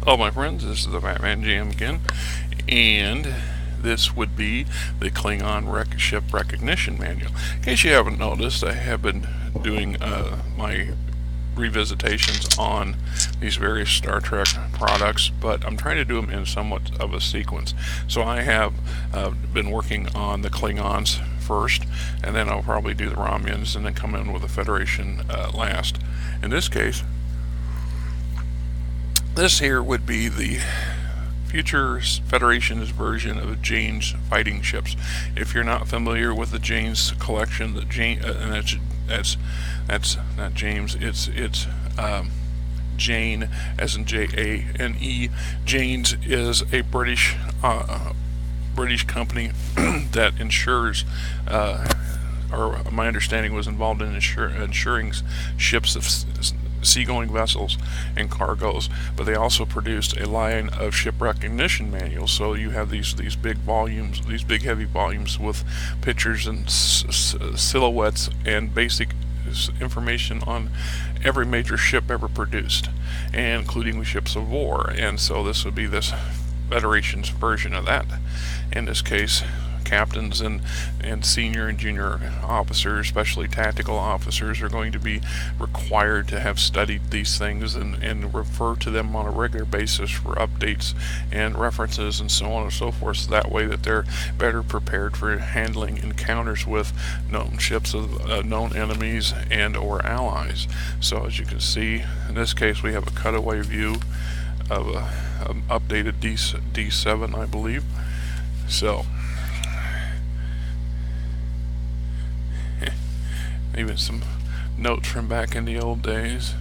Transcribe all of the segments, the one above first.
Hello my friends, this is the Batman Jam again, and this would be the Klingon Ship Recognition Manual. In case you haven't noticed, I have been doing my revisitations on these various Star Trek products, but I'm trying to do them in somewhat of a sequence. So I have been working on the Klingons first, and then I'll probably do the Romulans, and then come in with the Federation last. In this case, this here would be the future Federation's version of Jane's fighting ships. If you're not familiar with the Jane's collection, the Jane, and that's not James. It's Jane, as in Jane. Jane's is a British company that insures. Or my understanding was involved in insuring ships of seagoing vessels and cargoes, but they also produced a line of ship recognition manuals. So you have these big volumes, these big heavy volumes with pictures and silhouettes and basic information on every major ship ever produced, and including ships of war. And so this would be this Federation's version of that. In this case, captains and senior and junior officers, especially tactical officers, are going to be required to have studied these things and refer to them on a regular basis for updates and references and so on and so forth, so that way that they're better prepared for handling encounters with known ships of known enemies and or allies. So as you can see, in this case we have a cutaway view of an updated D7, I believe. So even some notes from back in the old days.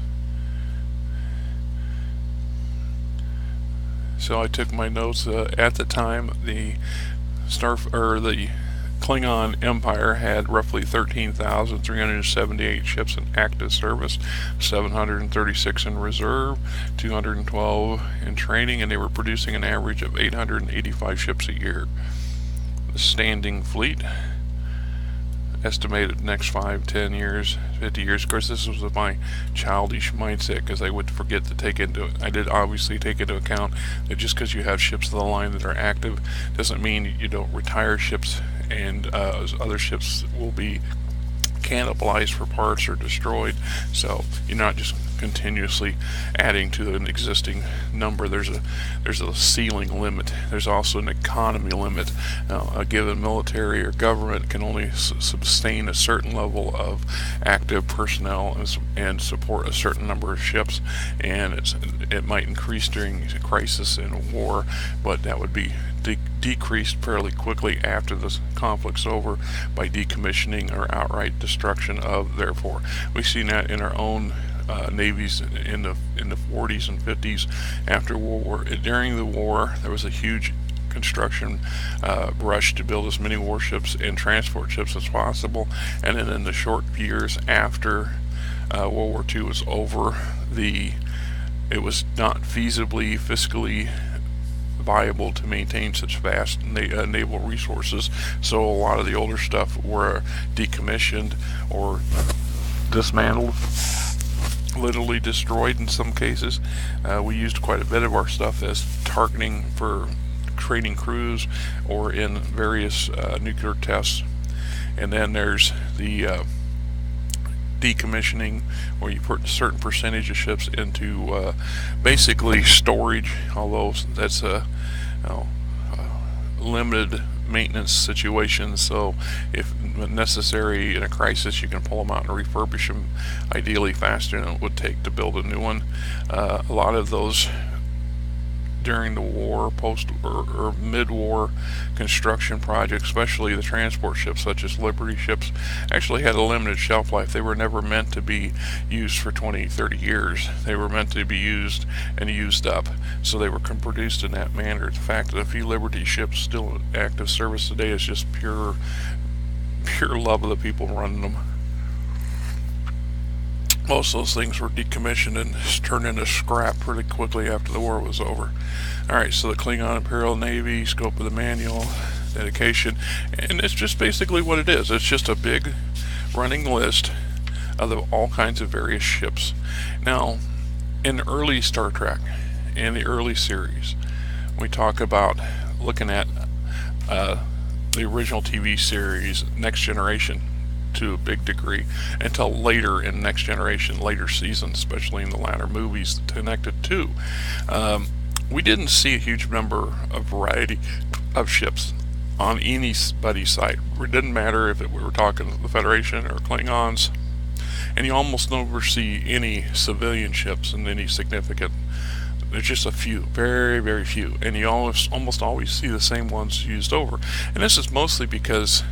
So I took my notes at the time. The Klingon Empire had roughly 13,378 ships in active service, 736 in reserve, 212 in training, and they were producing an average of 885 ships a year. The standing fleet, estimated next 5, 10 years, 50 years. Of course, this was my childish mindset, because I would forget to take into it. I did obviously take into account that just because you have ships of the line that are active doesn't mean you don't retire ships, and other ships will be cannibalized for parts or destroyed. So you're not just continuously adding to an existing number. There's a ceiling limit. There's also an economy limit. A given military or government can only sustain a certain level of active personnel and support a certain number of ships, and it might increase during a crisis in a war, but that would be decreased fairly quickly after the conflict's over by decommissioning or outright destruction of. Therefore, we've seen that in our own navies in the 40s and 50s after World War. During the war, there was a huge construction rush to build as many warships and transport ships as possible, and then in the short years after World War II was over, it was not feasibly fiscally viable to maintain such vast naval resources, so a lot of the older stuff were decommissioned or dismantled, literally destroyed in some cases. We used quite a bit of our stuff as targeting for training crews or in various nuclear tests. And then there's the decommissioning, where you put a certain percentage of ships into basically storage, although that's a limited maintenance situation. So if necessary in a crisis, you can pull them out and refurbish them, ideally faster than it would take to build a new one. A lot of those during the war, post or mid-war construction projects, especially the transport ships such as Liberty ships, actually had a limited shelf life. They were never meant to be used for 20, 30 years. They were meant to be used and used up, so they were produced in that manner. The fact that a few Liberty ships still in active service today is just pure love of the people running them. Most of those things were decommissioned and turned into scrap pretty quickly after the war was over. Alright, so the Klingon Imperial Navy, scope of the manual, dedication, and it's just basically what it is. It's just a big running list of all kinds of various ships. Now, in early Star Trek, in the early series. We talk about looking at the original TV series, Next Generation, to a big degree, until later in Next Generation, later seasons, especially in the latter movies connected to. We didn't see a huge number of variety of ships on anybody's side. It didn't matter if we were talking the Federation or Klingons, and you almost never see any civilian ships in any significant. There's just a few, very, very few, and you almost always see the same ones used over. And this is mostly because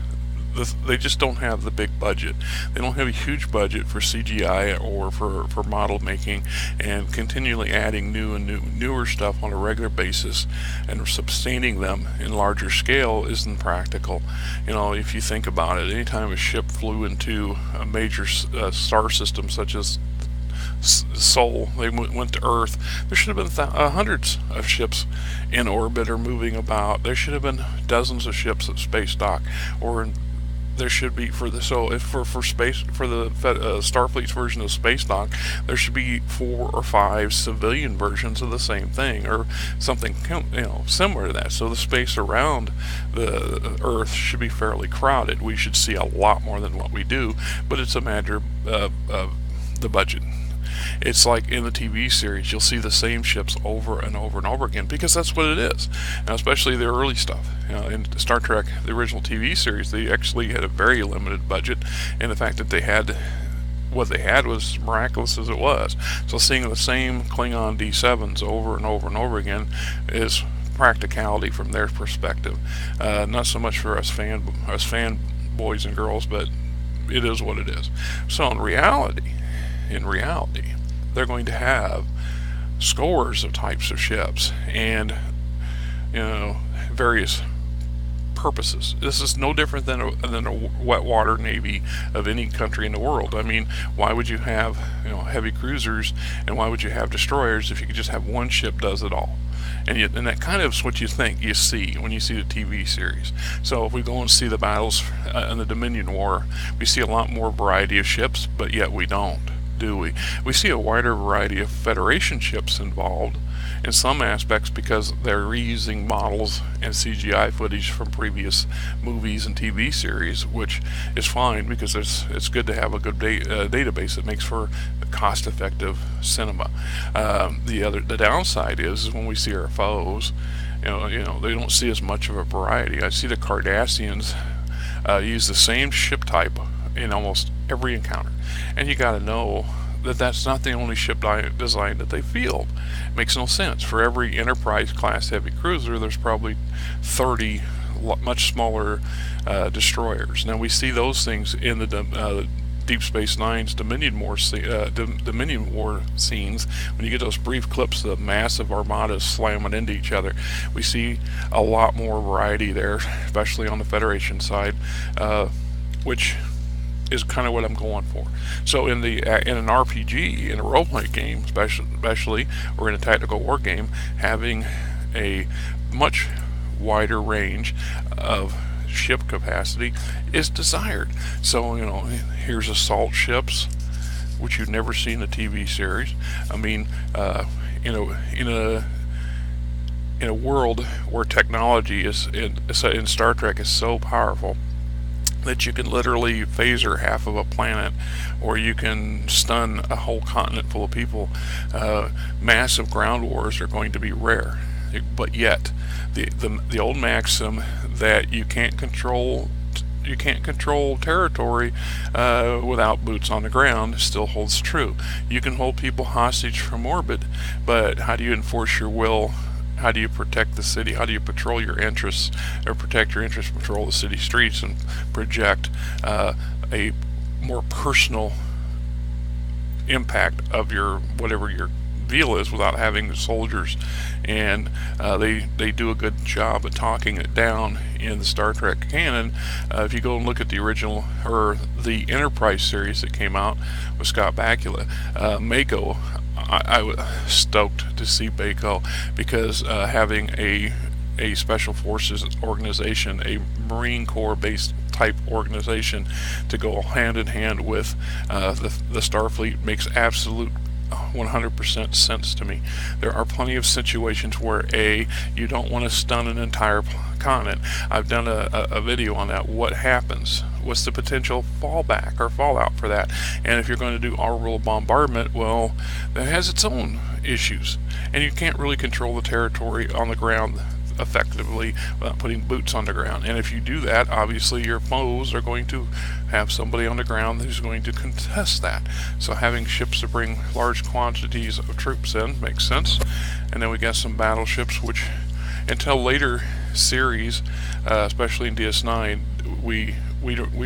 they just don't have the big budget. They don't have a huge budget for CGI or for model making, and continually adding newer stuff on a regular basis and sustaining them in larger scale isn't practical. If you think about it, anytime a ship flew into a major star system such as Sol, they went to Earth, there should have been hundreds of ships in orbit or moving about. There should have been dozens of ships at space dock, or there should be for the Starfleet's version of space dock, there should be 4 or 5 civilian versions of the same thing, or something similar to that. So the space around the Earth should be fairly crowded. We should see a lot more than what we do, but it's a matter of the budget. It's like in the TV series, you'll see the same ships over and over and over again, because that's what it is. Now, especially the early stuff. In Star Trek, the original TV series, they actually had a very limited budget, and the fact that what they had was miraculous as it was. So seeing the same Klingon D7s over and over and over again is practicality from their perspective. Not so much for us fan boys and girls, but it is what it is. So in reality, they're going to have scores of types of ships and various purposes. This is no different than a wet water navy of any country in the world. I mean, why would you have heavy cruisers, and why would you have destroyers if you could just have one ship does it all? And that kind of is what you think you see when you see the TV series. So if we go and see the battles in the Dominion War, we see a lot more variety of ships, but yet we don't, do we? We see a wider variety of Federation ships involved in some aspects because they're reusing models and CGI footage from previous movies and TV series, which is fine because it's good to have a good database that makes for cost-effective cinema. The downside is when we see our foes, they don't see as much of a variety. I see the Cardassians use the same ship type in almost every encounter, and you got to know that that's not the only ship design that they field. It makes no sense. For every Enterprise class heavy cruiser, there's probably 30 much smaller destroyers. Now we see those things in the Deep Space Nine's Dominion War scenes. When you get those brief clips of massive armadas slamming into each other, we see a lot more variety there, especially on the Federation side, which is kind of what I'm going for. So in an RPG, in a role-playing game, especially, or in a tactical war game, having a much wider range of ship capacity is desired. So here's assault ships, which you've never seen in a TV series. I mean, in a world where technology in Star Trek is so powerful that you can literally phaser half of a planet, or you can stun a whole continent full of people, massive ground wars are going to be rare. But yet, the old maxim that you can't control territory without boots on the ground still holds true. You can hold people hostage from orbit, but how do you enforce your will? How do you protect the city? How do you patrol your interests, or protect your interests, patrol the city streets, and project a more personal impact of whatever your deal is without having the soldiers? And they do a good job of talking it down in the Star Trek canon. If you go and look at the original, or the Enterprise series that came out with Scott Bakula, Mako, I was stoked to see Mako, because having a special forces organization, a Marine Corps based type organization, to go hand in hand with the Starfleet makes absolute 100% sense to me. There are plenty of situations where you don't want to stun an entire continent. I've done a video on that. What happens? What's the potential fallback or fallout for that? And if you're going to do orbital bombardment, well, that has its own issues, and you can't really control the territory on the ground effectively without putting boots on the ground. And if you do that, obviously your foes are going to have somebody on the ground who's going to contest that. So having ships to bring large quantities of troops in makes sense. And then we got some battleships, which until later series, especially in DS9, we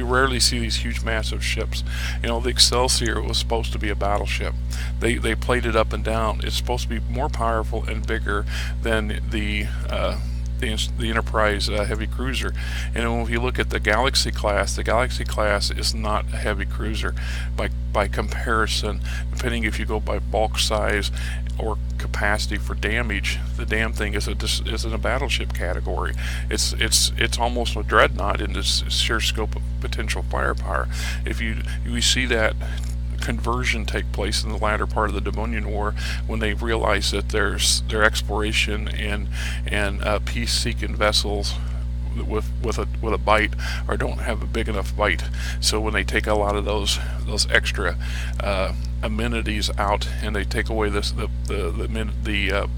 rarely see these huge, massive ships. You know, the Excelsior was supposed to be a battleship. They played it up and down. It's supposed to be more powerful and bigger than the Enterprise heavy cruiser. And if you look at the Galaxy class is not a heavy cruiser by comparison. Depending if you go by bulk size or capacity for damage, the damn thing is in a battleship category. It's almost a dreadnought in its sheer scope of potential firepower. If we see that conversion take place in the latter part of the Dominion War, when they realize that their exploration and peace-seeking vessels with a bite or don't have a big enough bite. So when they take a lot of those extra amenities out and they take away the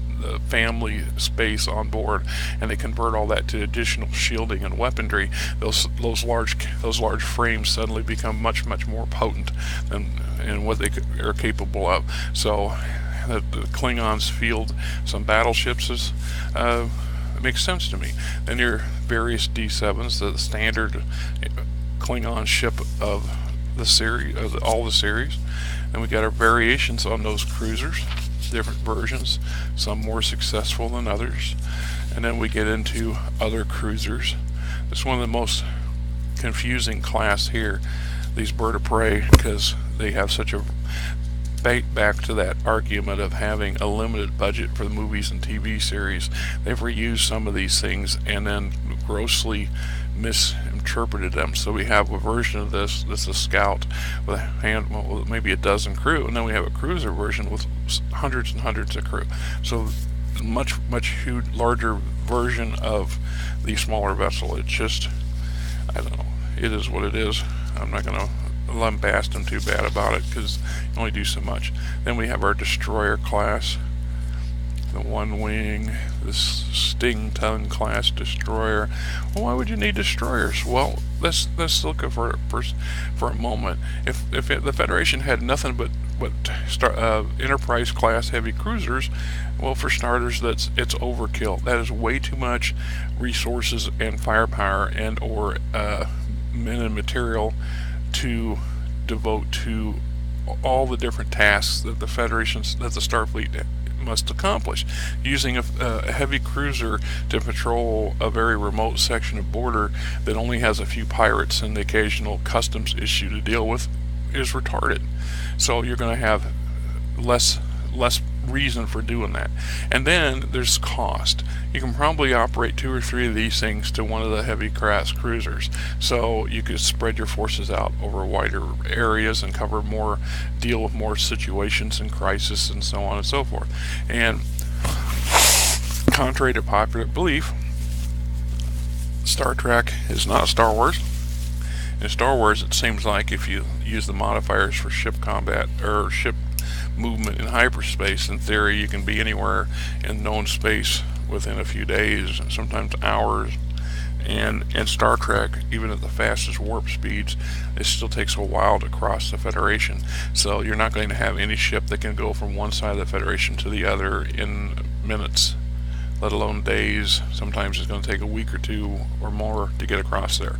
family space on board, and they convert all that to additional shielding and weaponry, those large frames suddenly become much more potent than what they are capable of. So the Klingons field some battleships it makes sense to me. Then your various D7s, the standard Klingon ship of the series, all the series. And we got our variations on those cruisers, different versions, some more successful than others. And then we get into other cruisers. It's one of the most confusing class here, these bird of prey, because they have such a back to that argument of having a limited budget for the movies and TV series. They've reused some of these things and then grossly misinterpreted them. So we have a version of this that's a scout with maybe a dozen crew, and then we have a cruiser version with hundreds and hundreds of crew. So much huge, larger version of the smaller vessel. It's just, I don't know, it is what it is. I'm not going to lambast them too bad about it because you only do so much. Then we have our destroyer class, the One Wing, this Sting Ton class destroyer. Well, why would you need destroyers? Well, let's look for a moment. If the Federation had nothing but Enterprise class heavy cruisers, well, for starters, it's overkill. That is way too much resources and firepower and or men and material to devote to all the different tasks that the Starfleet must accomplish. Using a heavy cruiser to patrol a very remote section of border that only has a few pirates and the occasional customs issue to deal with is retarded. So you're going to have less reason for doing that. And then there's cost. You can probably operate 2 or 3 of these things to one of the heavy class cruisers, so you could spread your forces out over wider areas and deal with more situations and crisis and so on and so forth. And contrary to popular belief, Star Trek is not Star Wars. In Star Wars, it seems like if you use the modifiers for ship combat or ship movement in hyperspace, in theory you can be anywhere in known space within a few days, sometimes hours. And in Star Trek, even at the fastest warp speeds, it still takes a while to cross the Federation. So you're not going to have any ship that can go from one side of the Federation to the other in minutes, let alone days. Sometimes it's going to take a week or 2 or more to get across there.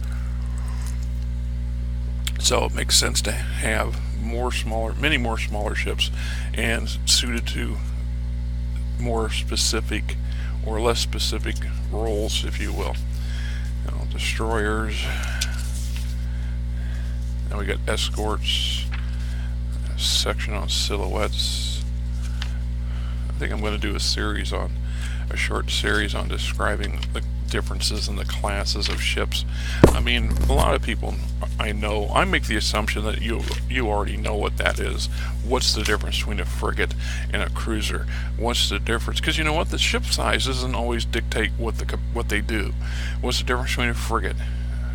So it makes sense to have many more smaller ships and suited to more specific or less specific roles, if you will. Destroyers. Now we got escorts, a section on silhouettes. I think I'm going to do a short series on describing differences in the classes of ships. I mean, a lot of people I make the assumption that you already know what that is. What's the difference between a frigate and a cruiser? What's the difference? Because you know what, the ship size doesn't always dictate what they do. What's the difference between a frigate?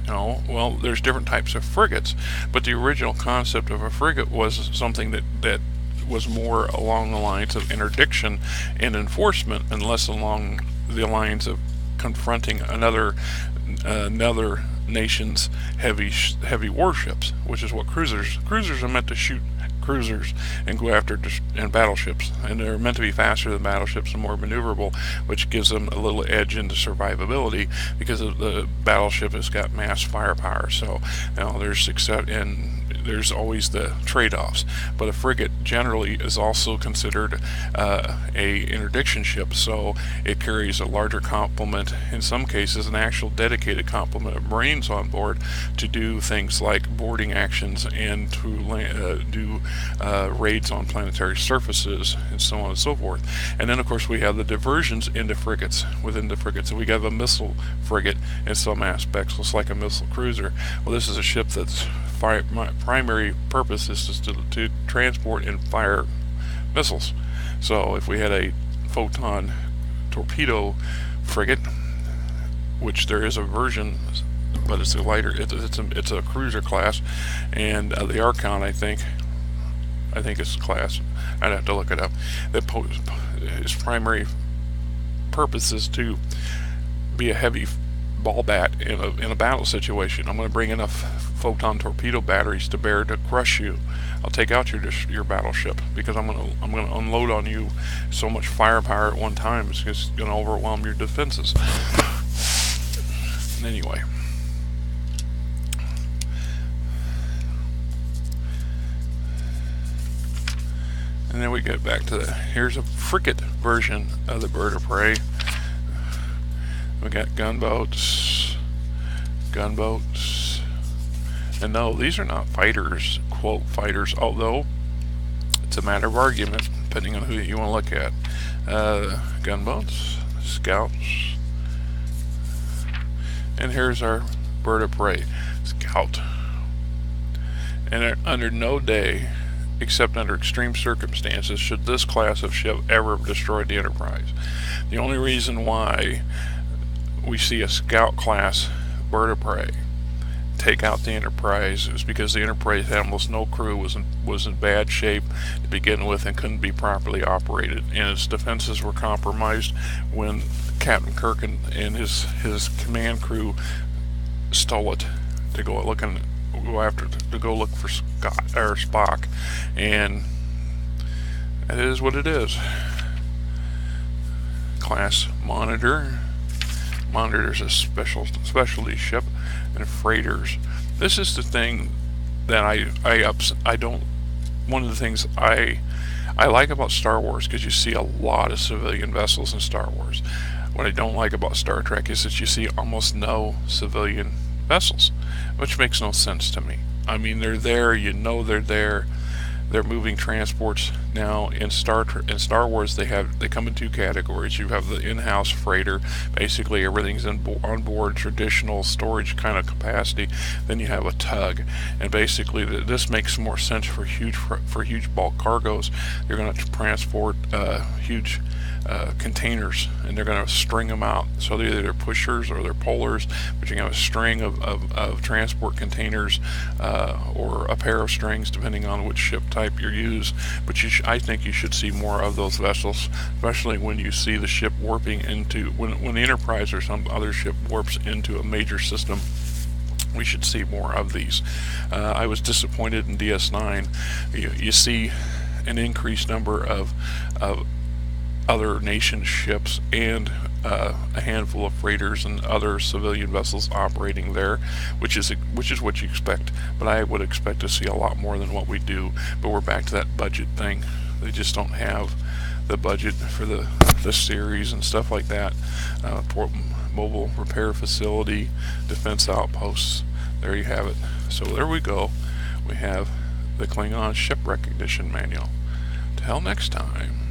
Well, there's different types of frigates, but the original concept of a frigate was something that was more along the lines of interdiction and enforcement, and less along the lines of confronting another nation's heavy warships, which is what cruisers are meant to shoot cruisers and go after and battleships, and they're meant to be faster than battleships and more maneuverable, which gives them a little edge into survivability because of the battleship has got mass firepower. So there's success, and there's always the trade-offs. But a frigate generally is also considered a interdiction ship, so it carries a larger complement, in some cases an actual dedicated complement of Marines on board to do things like boarding actions and to do raids on planetary surfaces and so on and so forth. And then of course we have the diversions into frigates. Within the frigates, so we have a missile frigate in some aspects, looks like a missile cruiser. Well, this is a ship that's primary purpose is to transport and fire missiles. So if we had a photon torpedo frigate, which there is a version, but it's a lighter, it's a cruiser class, and the Archon, I think it's class, I'd have to look it up, that its primary purpose is to be a heavy ball bat in a battle situation. I'm going to bring enough photon torpedo batteries to bear to crush you. I'll take out your battleship because I'm going to unload on you so much firepower at one time, it's just going to overwhelm your defenses. Anyway, and then we get back to here's a frigate version of the bird of prey. We got gunboats, and no, these are not fighters, quote fighters, although it's a matter of argument depending on who you want to look at. Gunboats, scouts, and here's our bird of prey, scout. And under no day, except under extreme circumstances, should this class of ship ever have destroyed the Enterprise. The only reason why we see a scout class bird of prey take out the Enterprise is because the Enterprise had almost no crew, was in bad shape to begin with, and couldn't be properly operated, and its defenses were compromised when Captain Kirk and his command crew stole it to go look for Spock, and it is what it is. Class Monitor. Monitor's a specialty ship, and freighters. This is the thing that one of the things I like about Star Wars, because you see a lot of civilian vessels in Star Wars. What I don't like about Star Trek is that you see almost no civilian vessels, which makes no sense to me. I mean, they're there, they're there. They're moving transports now. In Star Wars, they come in two categories. You have the in-house freighter, basically everything's on board, traditional storage kind of capacity. Then you have a tug, and basically this makes more sense for huge bulk cargoes. They're going to transport huge containers, and they're going to string them out. So they're either pushers or they're pullers, but you have a string of transport containers, or a pair of strings depending on which ship type you use. But I think you should see more of those vessels, especially when you see the ship warping into, when the Enterprise or some other ship warps into a major system. We should see more of these. I was disappointed in DS9. You see an increased number of other nation ships and a handful of freighters and other civilian vessels operating there, which is what you expect. But I would expect to see a lot more than what we do. But we're back to that budget thing. They just don't have the budget for the series and stuff like that. Mobile repair facility, defense outposts. There you have it. So there we go. We have the Klingon ship recognition manual. Till next time.